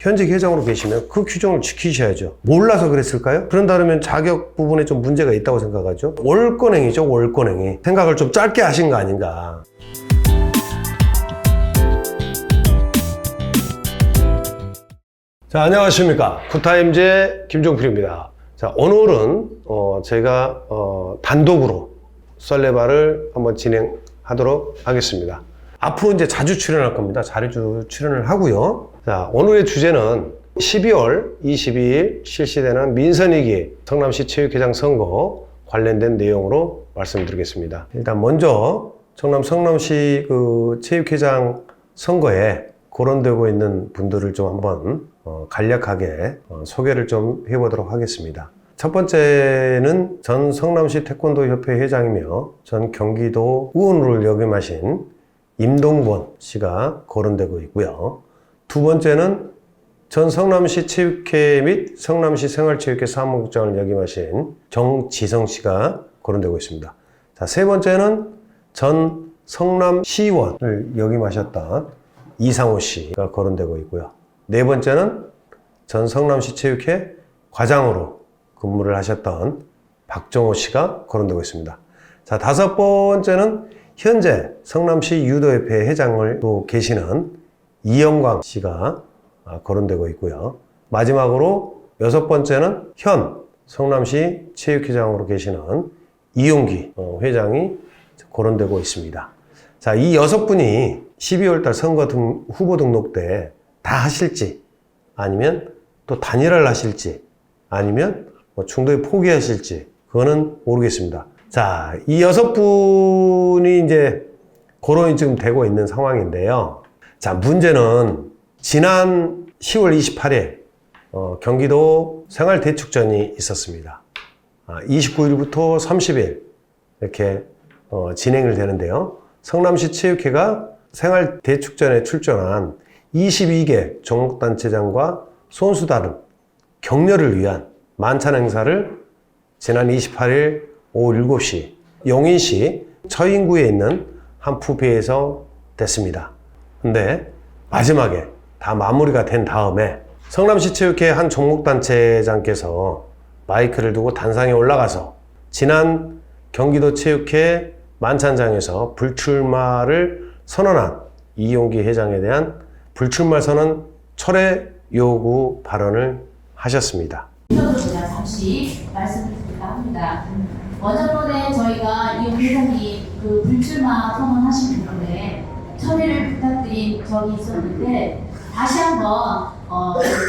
현직 회장으로 계시면 그 규정을 지키셔야죠. 몰라서 그랬을까요? 그런다면 자격 부분에 좀 문제가 있다고 생각하죠. 월권행위죠, 월권행위. 생각을 좀 짧게 하신 거 아닌가. 자, 안녕하십니까. 굿타임즈의 김종필입니다. 자, 오늘은 제가 단독으로 썰레바를 한번 진행하도록 하겠습니다. 앞으로 이제 자주 출연할 겁니다. 자주 출연을 하고요. 자, 오늘의 주제는 12월 22일 실시되는 민선이기 성남시 체육회장 선거 관련된 내용으로 말씀드리겠습니다. 일단 먼저 성남시 그 체육회장 선거에 거론되고 있는 분들을 좀 한번 간략하게 소개를 좀 해보도록 하겠습니다. 첫 번째는 전 성남시 태권도협회 회장이며 전 경기도 의원으로 역임하신 임동권 씨가 거론되고 있고요. 두 번째는 전 성남시 체육회 및 성남시 생활체육회 사무국장을 역임하신 정지성 씨가 거론되고 있습니다. 자, 세 번째는 전 성남시의원을 역임하셨던 이상호 씨가 거론되고 있고요. 네 번째는 전 성남시 체육회 과장으로 근무를 하셨던 박정호 씨가 거론되고 있습니다. 자, 다섯 번째는 현재 성남시 유도협회 회장을 또 계시는 이영광 씨가 거론되고 있고요. 마지막으로 여섯 번째는 현 성남시 체육회장으로 계시는 이용기 회장이 거론되고 있습니다. 자, 이 여섯 분이 12월달 선거 후보 등록 때 다 하실지, 아니면 또 단일화를 하실지, 아니면 중도에 포기하실지, 그거는 모르겠습니다. 자, 이 여섯 분이 이제 거론이 지금 되고 있는 상황인데요. 자, 문제는 지난 10월 28일 경기도 생활대축전이 있었습니다. 29일부터 30일 이렇게 진행을 되는데요. 성남시 체육회가 생활대축전에 출전한 22개 종목단체장과 선수단은 격려를 위한 만찬 행사를 지난 28일 오후 7시 용인시 처인구에 있는 한 푸페에서 됐습니다. 근데 마지막에 다 마무리가 된 다음에 성남시 체육회 한 종목단체장께서 마이크를 두고 단상에 올라가서 지난 경기도 체육회 만찬장에서 불출마를 선언한 이용기 회장에 대한 불출마 선언 철회 요구 발언을 하셨습니다. 제가 잠시 말씀드리려고 합니다. 어저번에 저희가 이용기 회장님 그 불출마 선언하신 부분에 처리를 부탁드린 적이 있었는데 다시 한번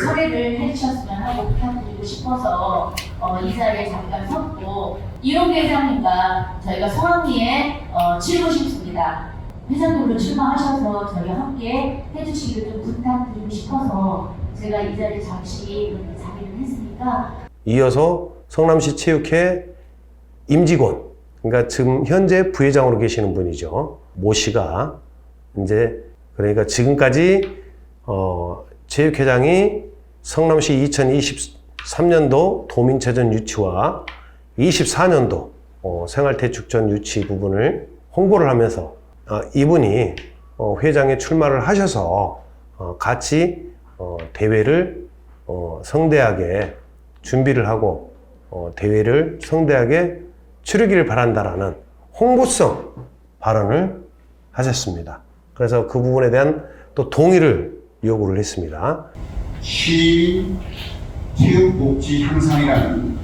처리를 해주셨으면 하고 부탁드리고 싶어서 이 자리에 잠깐 섰고 이용기 회장님과 저희가 성황리에 치르고 싶습니다. 회장님으로 출마하셔서 저희와 함께 해주시기를 좀 부탁드리고 싶어서 제가 이 자리에 잠시 자리를 했으니까. 이어서 성남시 체육회 임직원, 그러니까 지금 현재 부회장으로 계시는 분이죠. 모 씨가 이제 그러니까 지금까지 체육회장이 성남시 2023년도 도민체전 유치와 24년도 생활대축전 유치 부분을 홍보를 하면서 이분이 회장에 출마를 하셔서 같이 대회를 성대하게 준비를 하고 대회를 성대하게 치르기를 바란다라는 홍보성 발언을 하셨습니다. 그래서 그 부분에 대한 또 동의를 요구를 했습니다. 시민 체육복지 향상이라는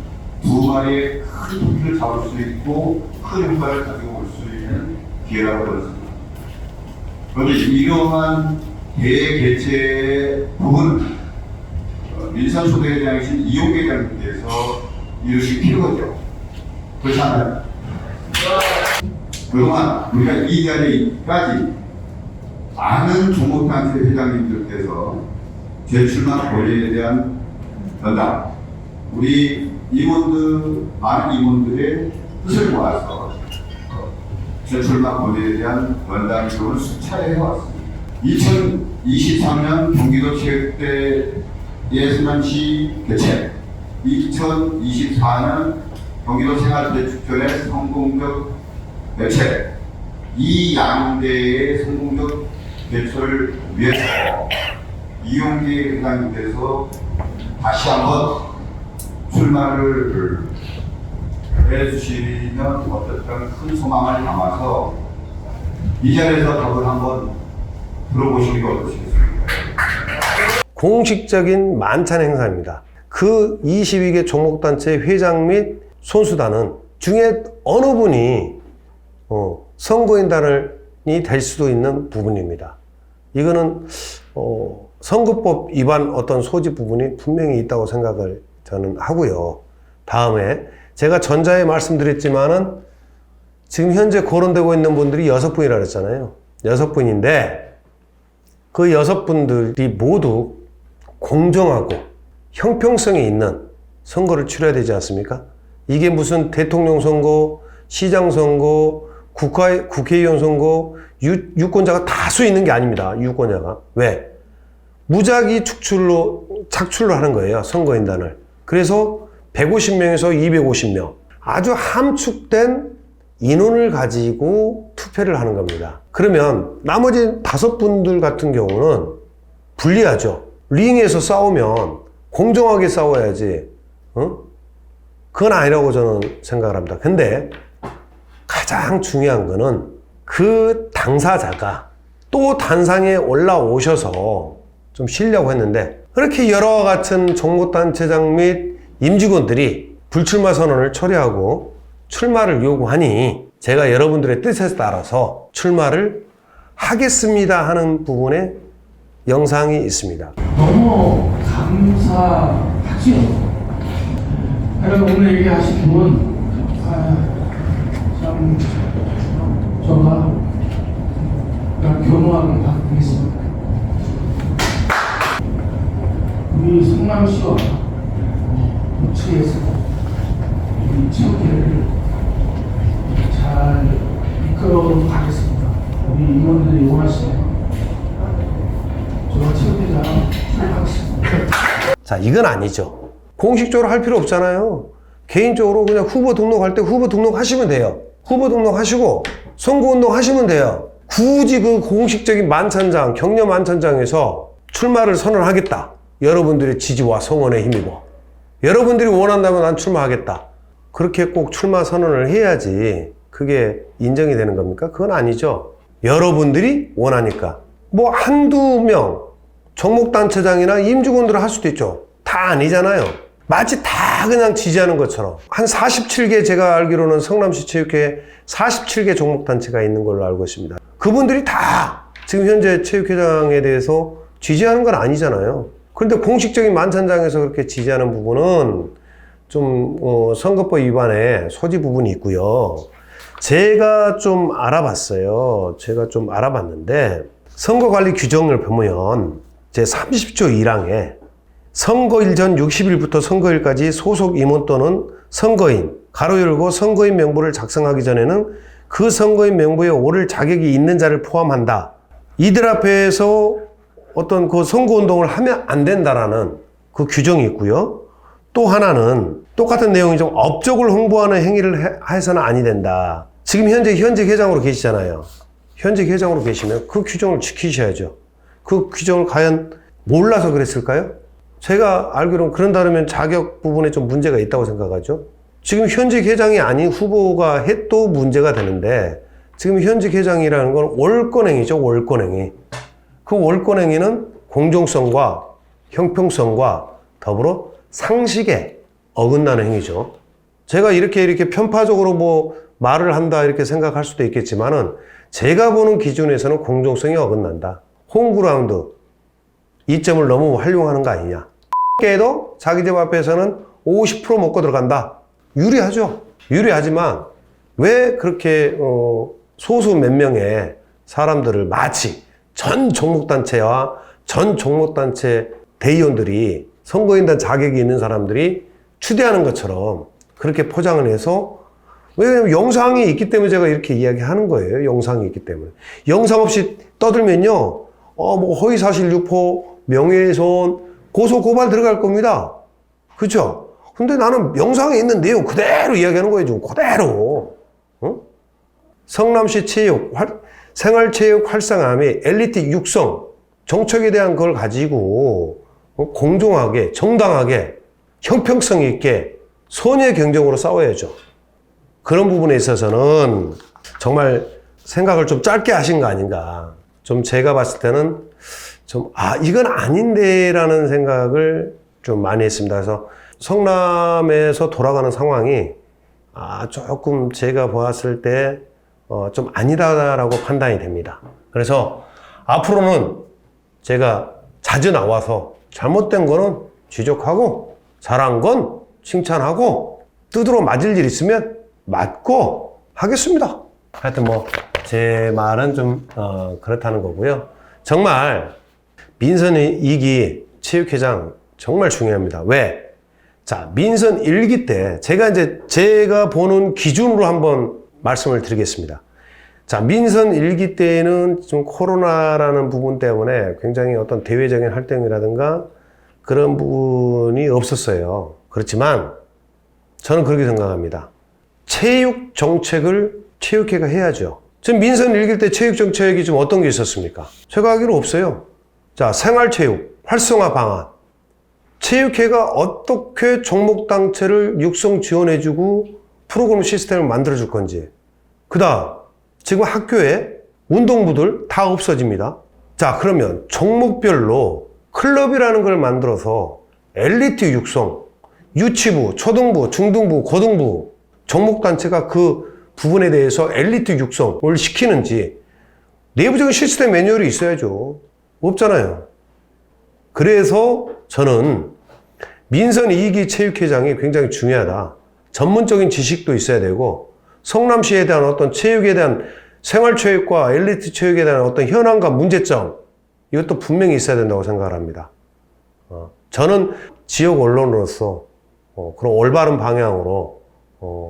두 마리의 큰 토끼를 잡을 수 있고 큰 효과를 가지고 올 수 있는 기회라고 그렇습니다. 그런데 이러한 대회 개최 부분은 민선 초대회장이신 이용기 회장님께서 이루실 필요가 그렇지 않아요? 그동안 우리가 이 자리까지 많은 종목단체 회장님들께서 재출마 권리에 대한 연답, 우리 임원들, 많은 임원들의 뜻을 모아서 재출마 권리에 대한 연담식을 수차례 해왔습니다. 2023년 경기도 체육대회 성남시 개최, 2024년 경기도 생활대축전의 성공적 개최, 이 양대의 성공적 개최를 위해서 이용기 회장님께서 다시 한번 출마를 해주시면 어쨌든 큰 소망을 담아서 이 자리에서 답을 한번 들어보시는 게 어떠시겠습니까? 공식적인 만찬 행사입니다. 그 22개 종목단체 회장 및 선수단은 중에 어느 분이 선거인단이 될 수도 있는 부분입니다. 이거는 선거법 위반 어떤 소지 부분이 분명히 있다고 생각을 저는 하고요. 다음에 제가 전자에 말씀드렸지만은 지금 현재 거론되고 있는 분들이 6분이라 그랬잖아요. 6분인데 그 6분들이 모두 공정하고 형평성이 있는 선거를 치러야 되지 않습니까? 이게 무슨 대통령 선거, 시장 선거, 국회의원 선거, 유권자가 다수 있는 게 아닙니다. 유권자가. 왜? 무작위 착출로 하는 거예요. 선거인단을. 그래서 150명에서 250명. 아주 함축된 인원을 가지고 투표를 하는 겁니다. 그러면 나머지 5분들 같은 경우는 불리하죠. 링에서 싸우면 공정하게 싸워야지. 그건 아니라고 저는 생각을 합니다. 근데 가장 중요한 거는 그 당사자가 또 단상에 올라오셔서 좀 쉬려고 했는데 그렇게 여러 같은 종목단체장 및 임직원들이 불출마 선언을 처리하고 출마를 요구하니 제가 여러분들의 뜻에 따라서 출마를 하겠습니다 하는 부분에 영상이 있습니다. 너무 감사하지요. 오늘 얘기하신 분, 참, 저가 교묘하게 바꾸겠습니다. 우리 성남시와 도치에서 우리 체육회를 잘 이끌어 가겠습니다. 우리 임원들이 원하시면 자, 이건 아니죠. 공식적으로 할 필요 없잖아요. 개인적으로 그냥 후보 등록할 때 후보 등록하시면 돼요. 후보 등록하시고 선거운동 하시면 돼요. 굳이 그 공식적인 만찬장, 격려 만찬장에서 출마를 선언하겠다. 여러분들의 지지와 성원에 힘입어. 여러분들이 원한다면 난 출마하겠다. 그렇게 꼭 출마 선언을 해야지 그게 인정이 되는 겁니까? 그건 아니죠. 여러분들이 원하니까. 뭐 한두 명 종목단체장이나 임직원들을 할 수도 있죠. 다 아니잖아요. 마치 다 그냥 지지하는 것처럼. 한 47개 제가 알기로는 성남시 체육회 47개 종목단체가 있는 걸로 알고 있습니다. 그분들이 다 지금 현재 체육회장에 대해서 지지하는 건 아니잖아요. 그런데 공식적인 만찬장에서 그렇게 지지하는 부분은 좀 선거법 위반의 소지 부분이 있고요. 제가 좀 알아봤는데 선거관리 규정을 보면 제 30조 1항에 선거일 전 60일부터 선거일까지 소속 임원 또는 선거인 가로 열고 선거인 명부를 작성하기 전에는 그 선거인 명부에 오를 자격이 있는 자를 포함한다. 이들 앞에서 어떤 그 선거운동을 하면 안 된다라는 그 규정이 있고요. 또 하나는 똑같은 내용이죠. 업적을 홍보하는 행위를 해서는 아니 된다. 지금 현직 회장으로 계시잖아요. 현직 회장으로 계시면 그 규정을 지키셔야죠. 그 규정을 과연 몰라서 그랬을까요? 제가 알기로는 그런다면 자격 부분에 좀 문제가 있다고 생각하죠. 지금 현직 회장이 아닌 후보가 해도 문제가 되는데 지금 현직 회장이라는 건 월권행위죠. 월권행위. 그 월권행위는 공정성과 형평성과 더불어 상식에 어긋나는 행위죠. 제가 이렇게 편파적으로 뭐 말을 한다 이렇게 생각할 수도 있겠지만은 제가 보는 기준에서는 공정성이 어긋난다. 홈그라운드 이점을 너무 활용하는 거 아니냐. 깨도 자기 집 앞에서는 50% 먹고 들어간다. 유리하죠. 유리하지만 왜 그렇게 소수 몇 명의 사람들을 마치 전 종목단체와 전 종목단체 대의원들이 선거인단 자격이 있는 사람들이 추대하는 것처럼 그렇게 포장을 해서 왜냐면 영상이 있기 때문에 제가 이렇게 이야기하는 거예요. 영상이 있기 때문에. 영상 없이 떠들면요. 뭐 허위사실 유포, 명예훼손, 고소 고발 들어갈 겁니다. 그렇죠? 근데 나는 영상에 있는 내용 그대로 이야기하는 거예요. 좀 그대로. 성남시 생활체육 활성화 및 엘리트 육성 정책에 대한 걸 가지고 공정하게, 정당하게, 형평성 있게 선의의 경쟁으로 싸워야죠. 그런 부분에 있어서는 정말 생각을 좀 짧게 하신 거 아닌가. 좀 제가 봤을 때는 좀, 이건 아닌데 라는 생각을 좀 많이 했습니다. 그래서 성남에서 돌아가는 상황이 조금 제가 보았을 때 좀 아니다라고 판단이 됩니다. 그래서 앞으로는 제가 자주 나와서 잘못된 거는 지적하고 잘한 건 칭찬하고 두드러 맞을 일 있으면 맞고 하겠습니다. 하여튼 제 말은 좀 그렇다는 거고요. 정말 민선 2기 체육회장 정말 중요합니다. 왜? 자, 민선 1기 때 제가 보는 기준으로 한번 말씀을 드리겠습니다. 자, 민선 1기 때는 좀 코로나라는 부분 때문에 굉장히 어떤 대외적인 활동이라든가 그런 부분이 없었어요. 그렇지만 저는 그렇게 생각합니다. 체육 정책을 체육회가 해야죠. 지금 민선 1기 때 체육 정책이 좀 어떤 게 있었습니까? 제가 하기로 없어요. 자, 생활체육 활성화 방안. 체육회가 어떻게 종목단체를 육성 지원해주고 프로그램 시스템을 만들어줄 건지. 그 다음, 지금 학교에 운동부들 다 없어집니다. 자, 그러면 종목별로 클럽이라는 걸 만들어서 엘리트 육성, 유치부, 초등부, 중등부, 고등부, 종목단체가 그 부분에 대해서 엘리트 육성을 시키는지 내부적인 시스템 매뉴얼이 있어야죠. 없잖아요. 그래서 저는 민선 2기 체육회장이 굉장히 중요하다. 전문적인 지식도 있어야 되고 성남시에 대한 어떤 체육에 대한 생활체육과 엘리트 체육에 대한 어떤 현황과 문제점 이것도 분명히 있어야 된다고 생각을 합니다. 저는 지역 언론으로서 그런 올바른 방향으로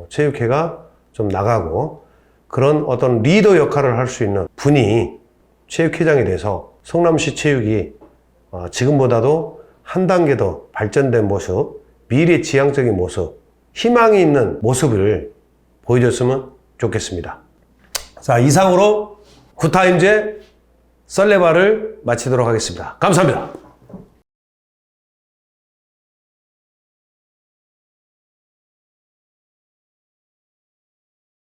체육회가 좀 나가고 그런 어떤 리더 역할을 할 수 있는 분이 체육회장이 돼서 성남시 체육이 지금보다도 한 단계 더 발전된 모습, 미래지향적인 모습, 희망이 있는 모습을 보여줬으면 좋겠습니다. 자, 이상으로 굿타임즈 썰레바를 마치도록 하겠습니다. 감사합니다.